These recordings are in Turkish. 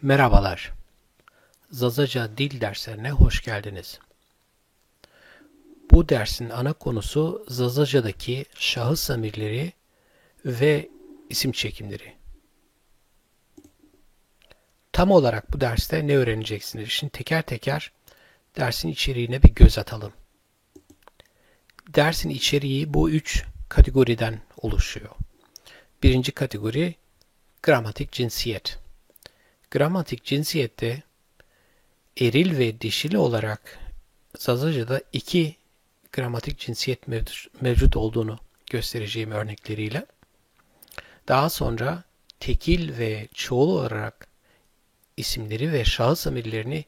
Merhabalar, Zazaca dil derslerine hoş geldiniz. Bu dersin ana konusu Zazaca'daki şahıs zamirleri ve isim çekimleri. Tam olarak bu derste ne öğreneceksiniz? Şimdi teker teker dersin içeriğine bir göz atalım. Dersin içeriği bu üç kategoriden oluşuyor. Birinci kategori gramatik cinsiyet. Gramatik cinsiyette eril ve dişil olarak Zazaca'da iki gramatik cinsiyet mevcut olduğunu göstereceğim örnekleriyle. Daha sonra tekil ve çoğul olarak isimleri ve şahıs zamirlerini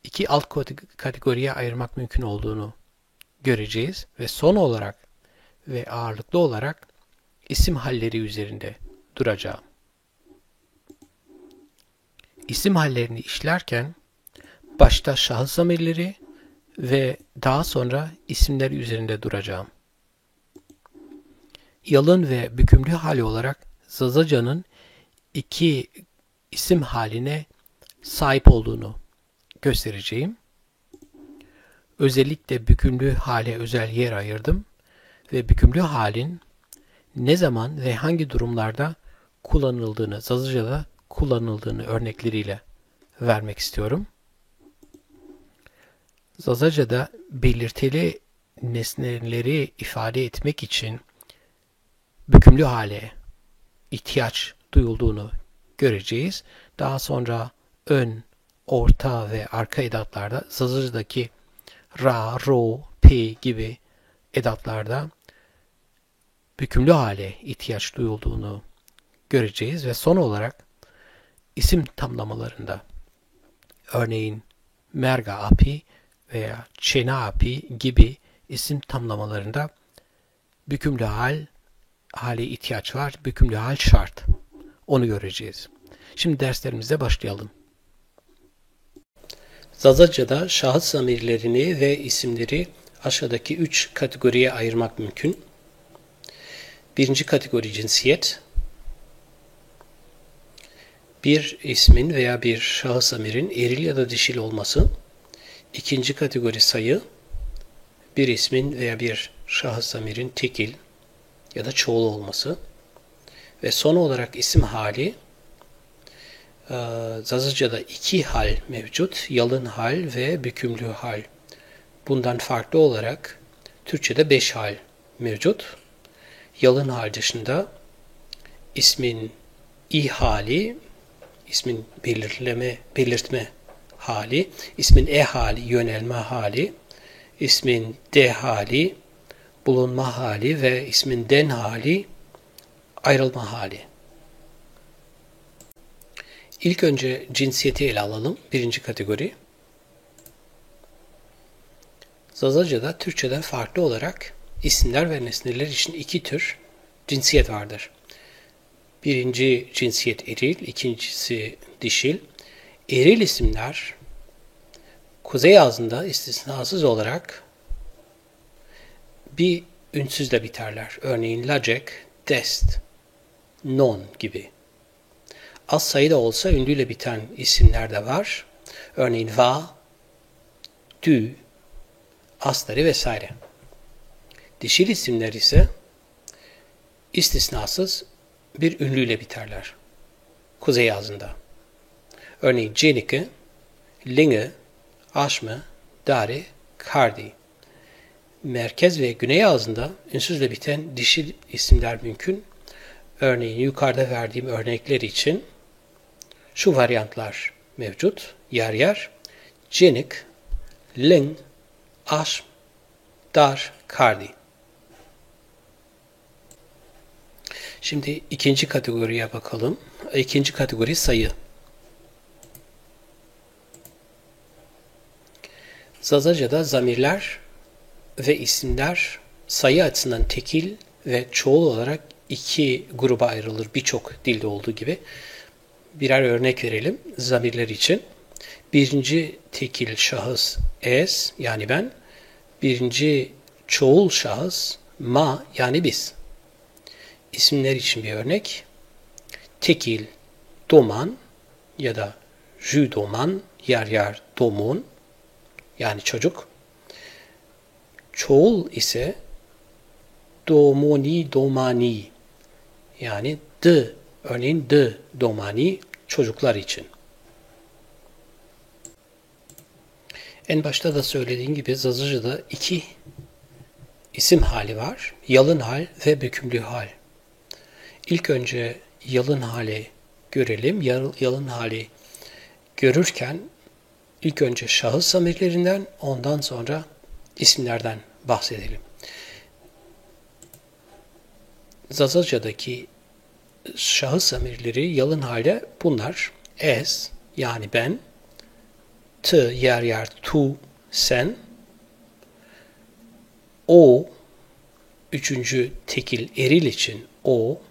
iki alt kategoriye ayırmak mümkün olduğunu göreceğiz. Ve son olarak ve ağırlıklı olarak isim halleri üzerinde duracağım. İsim hallerini işlerken başta şahıs zamirleri ve daha sonra isimler üzerinde duracağım. Yalın ve bükümlü hali olarak Zazaca'nın iki isim haline sahip olduğunu göstereceğim. Özellikle bükümlü hale özel yer ayırdım ve bükümlü halin ne zaman ve hangi durumlarda kullanıldığını, Zazaca'da kullanıldığını örnekleriyle vermek istiyorum. Zazaca'da belirtili nesneleri ifade etmek için bükümlü hale ihtiyaç duyulduğunu göreceğiz. Daha sonra ön, orta ve arka edatlarda Zazaca'daki ra, ro, pe gibi edatlarda bükümlü hale ihtiyaç duyulduğunu göreceğiz ve son olarak isim tamlamalarında örneğin merga api veya çena api gibi isim tamlamalarında bükümlü hale ihtiyaç var. Bükümlü hal şart. Onu göreceğiz. Şimdi derslerimize başlayalım. Zazaca'da şahıs zamirlerini ve isimleri aşağıdaki 3 kategoriye ayırmak mümkün. Birinci kategori cinsiyet. Bir ismin veya bir şahıs zamirin eril ya da dişil olması. İkinci kategori sayı. Bir ismin veya bir şahıs zamirin tekil ya da çoğul olması. Ve son olarak isim hali. Zazaca'da iki hal mevcut. Yalın hal ve bükümlü hal. Bundan farklı olarak Türkçe'de 5 hal mevcut. Yalın hal dışında ismin i hali, ismin belirtme hali, ismin e hali, yönelme hali, ismin de hali, bulunma hali ve ismin den hali, ayrılma hali. İlk önce cinsiyeti ele alalım. Birinci kategori. Zazaca'da Türkçeden farklı olarak isimler ve nesneler için iki tür cinsiyet vardır. Birinci cinsiyet eril, ikincisi dişil. Eril isimler kuzey ağzında istisnasız olarak bir ünsüzle biterler. Örneğin lacek, dest, non gibi. Az sayıda olsa ünlüyle biten isimler de var. Örneğin va, dü, astarı vesaire. Dişil isimler ise istisnasız bir ünlüyle biterler. Kuzey ağzında. Örneğin cenike, linge, aşme, dari, kardi. Merkez ve güney ağzında ünsüzle biten dişil isimler mümkün. Örneğin yukarıda verdiğim örnekler için şu varyantlar mevcut. Yer yer. Cenik, ling, aşm, dar, kardi. Şimdi ikinci kategoriye bakalım. İkinci kategori sayı. Zazaca'da zamirler ve isimler sayı açısından tekil ve çoğul olarak iki gruba ayrılır. Birçok dilde olduğu gibi. Birer örnek verelim zamirler için. Birinci tekil şahıs es yani ben. Birinci çoğul şahıs ma yani biz. İsimler için bir örnek. Tekil, doman ya da jü doman, yer yer domun, yani çocuk. Çoğul ise domoni domani, yani örneğin domani çocuklar için. En başta da söylediğim gibi Zazaca'da iki isim hali var. Yalın hal ve bükümlü hal. İlk önce yalın hali görelim. Yalın hali görürken ilk önce şahıs zamirlerinden, ondan sonra isimlerden bahsedelim. Zazaca'daki şahıs zamirleri yalın halde bunlar. Es, yani ben, t, yer yer tu, sen, o, üçüncü tekil eril için o,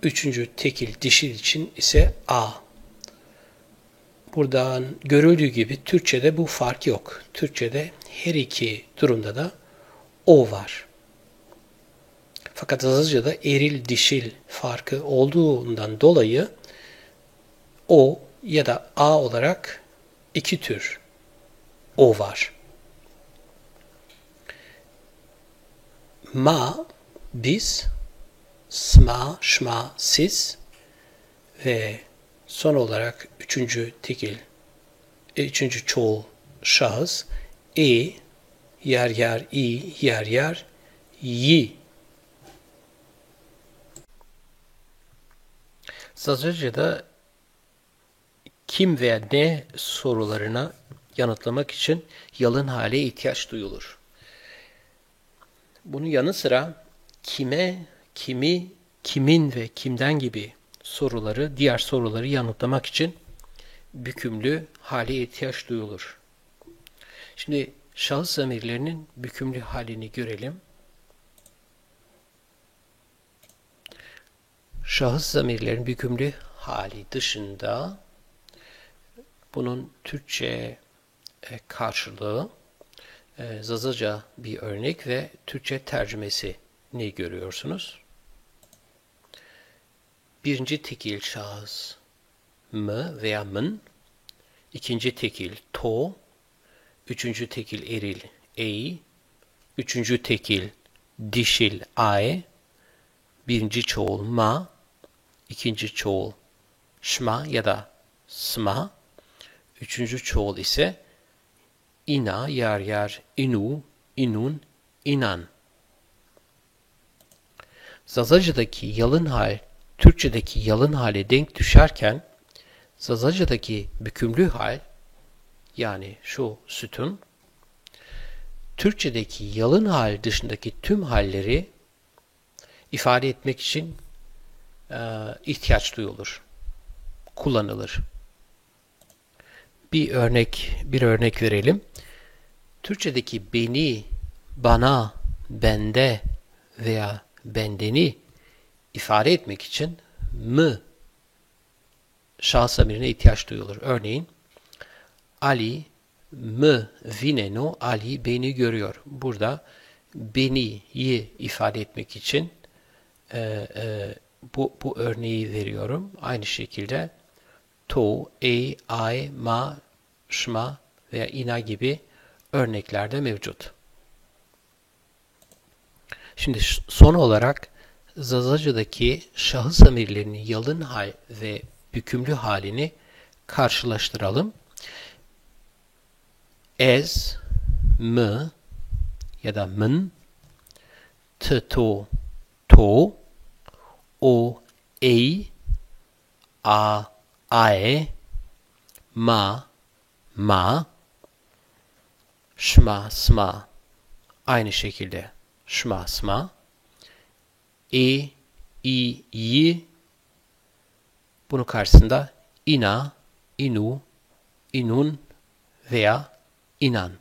üçüncü tekil dişil için ise a. Buradan görüldüğü gibi Türkçe'de bu fark yok. Türkçe'de her iki durumda da o var. Fakat Zazaca'da eril dişil farkı olduğundan dolayı o ya da a olarak iki tür o var. Ma, biz, sma, şma, siz ve son olarak üçüncü çoğul şahıs yer yer i, yer yer yi. Zazaca'da kim veya ne sorularına yanıtlamak için yalın hale ihtiyaç duyulur. Bunun yanı sıra kime, kimi, kimin ve kimden gibi diğer soruları yanıtlamak için bükümlü hale ihtiyaç duyulur. Şimdi şahıs zamirlerinin bükümlü halini görelim. Şahıs zamirlerin bükümlü hali dışında bunun Türkçe karşılığı Zazaca bir örnek ve Türkçe tercümesini görüyorsunuz. Birinci tekil şahıs mı veya mın, ikinci tekil to, üçüncü tekil eril ei, üçüncü tekil dişil ay, birinci çoğul ma, ikinci çoğul şma ya da sma, üçüncü çoğul ise ina, yer yer inu, inun, inan. Zazaca'daki yalın hal, Türkçedeki yalın hale denk düşerken, Zazaca'daki bükümlü hal, yani şu sütun, Türkçedeki yalın hal dışındaki tüm halleri ifade etmek için ihtiyaç duyulur, kullanılır. Bir örnek verelim. Türkçedeki beni, bana, bende veya bendeni ifade etmek için mı şahıs zamirine ihtiyaç duyulur. Örneğin Ali mı vineno, Ali beni görüyor. Burada beni'yi ifade etmek için bu örneği veriyorum. Aynı şekilde to, ay, ma, şma veya ina gibi örneklerde mevcut. Şimdi son olarak Zazaca'daki şahıs zamirlerinin yalın hal ve bükümlü halini karşılaştıralım. Ez, mı ya da mın, to, o, a, ae, ma, şma, sma, aynı şekilde şma, sma, i, yi, bunun karşısında ina, inu, inun veya inan.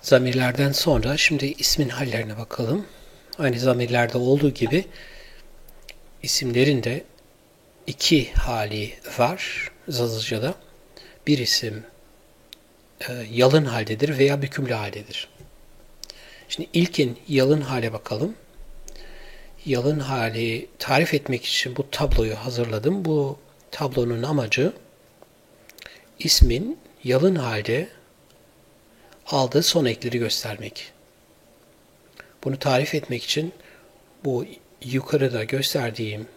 Zamirlerden sonra şimdi ismin hallerine bakalım. Aynı zamirlerde olduğu gibi isimlerin de iki hali var Zazaca'da. Bir isim yalın haldedir veya bükümlü haldedir. Şimdi ilkin yalın hale bakalım. Yalın hali tarif etmek için bu tabloyu hazırladım. Bu tablonun amacı ismin yalın halde aldığı son ekleri göstermek. Bunu tarif etmek için bu yukarıda gösterdiğim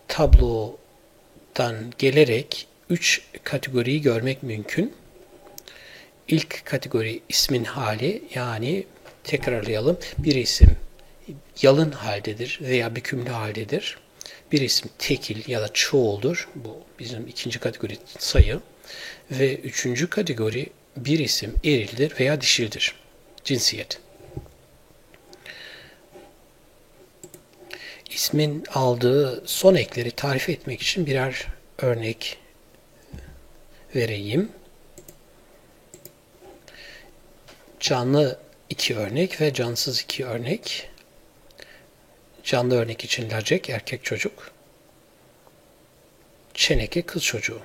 tablodan gelerek 3 kategoriyi görmek mümkün. İlk kategori ismin hali, yani tekrarlayalım. Bir isim yalın haldedir veya bükümlü haldedir. Bir isim tekil ya da çoğuldur. Bu bizim ikinci kategori sayı. Ve üçüncü kategori bir isim erildir veya dişildir. Cinsiyet. İsmin aldığı son ekleri tarif etmek için birer örnek vereyim. Canlı 2 örnek ve cansız 2 örnek. Canlı örnek için lacek, erkek çocuk. Çeneke, kız çocuğu.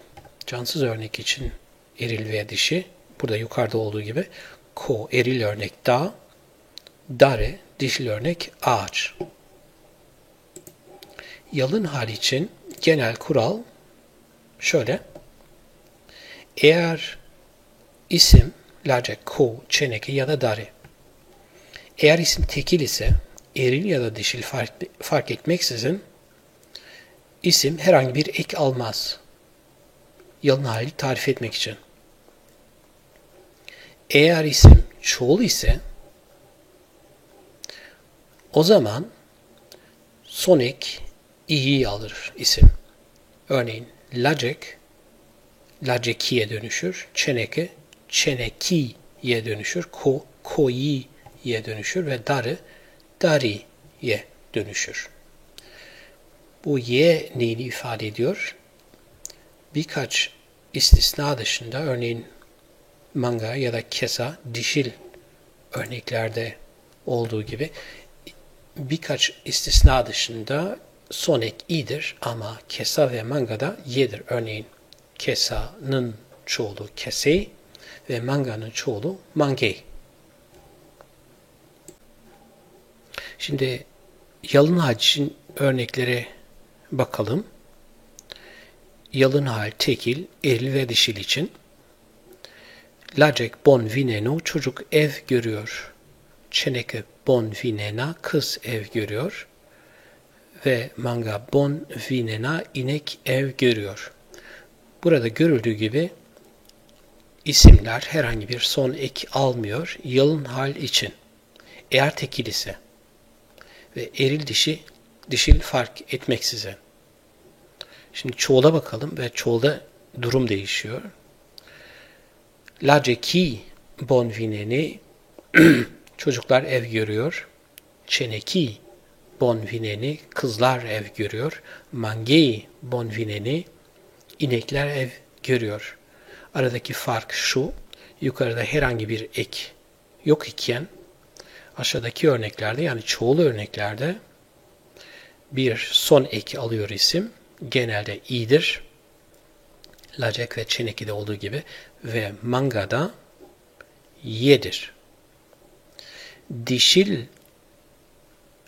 Cansız örnek için eril veya dişi. Burada yukarıda olduğu gibi. Ko, eril örnek dağ. Dare, dişil örnek ağaç. Yalın hal için genel kural şöyle. Eğer isim lacek, ko, çeneke ya da dare. Eğer isim tekil ise eril ya da dişil fark etmeksizin isim herhangi bir ek almaz. Yalın hali tarif etmek için. Eğer isim çoğul ise o zaman son ek i'yi alır isim. Örneğin lacek, lacekiye dönüşür. Çeneke, çenekiye dönüşür. Ko, koyiye dönüşür ve darı, dariye dönüşür. Bu y neyini ifade ediyor? Birkaç istisna dışında, örneğin manga ya da kesa dişil örneklerde olduğu gibi birkaç istisna dışında son ek i'dir ama kesa ve mangada y'dir. Örneğin kesa'nın çoğulu kesei ve manga'nın çoğulu mangei. Şimdi yalın hal için örneklere bakalım. Yalın hal tekil, eril ve dişil için. Lacek bon vineno, çocuk ev görüyor. Çeneke bon vinena, kız ev görüyor. Ve manga bon vinena, inek ev görüyor. Burada görüldüğü gibi isimler herhangi bir son ek almıyor yalın hal için. Eğer tekil ise ve eril dişil fark etmeksizin. Şimdi çoğula bakalım ve çoğulda durum değişiyor. Laceki bon vineni, çocuklar ev görüyor. Çeneki bon vineni, kızlar ev görüyor. Mangei bon vineni, inekler ev görüyor. Aradaki fark şu: yukarıda herhangi bir ek yok iken aşağıdaki örneklerde, yani çoğul örneklerde bir son ek alıyor isim. Genelde i'dir. Lacek ve çeneki'de olduğu gibi ve manga'da y'dir. Dişil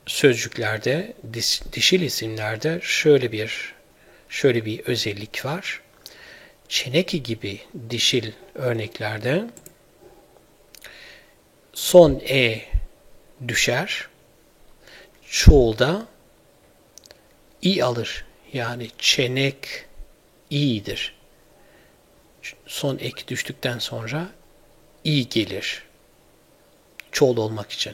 sözcüklerde, dişil isimlerde şöyle bir özellik var. Çeneki gibi dişil örneklerde son e düşer. Çoğulda i alır. Yani çenek i'dir. Son ek düştükten sonra i gelir. Çoğul olmak için.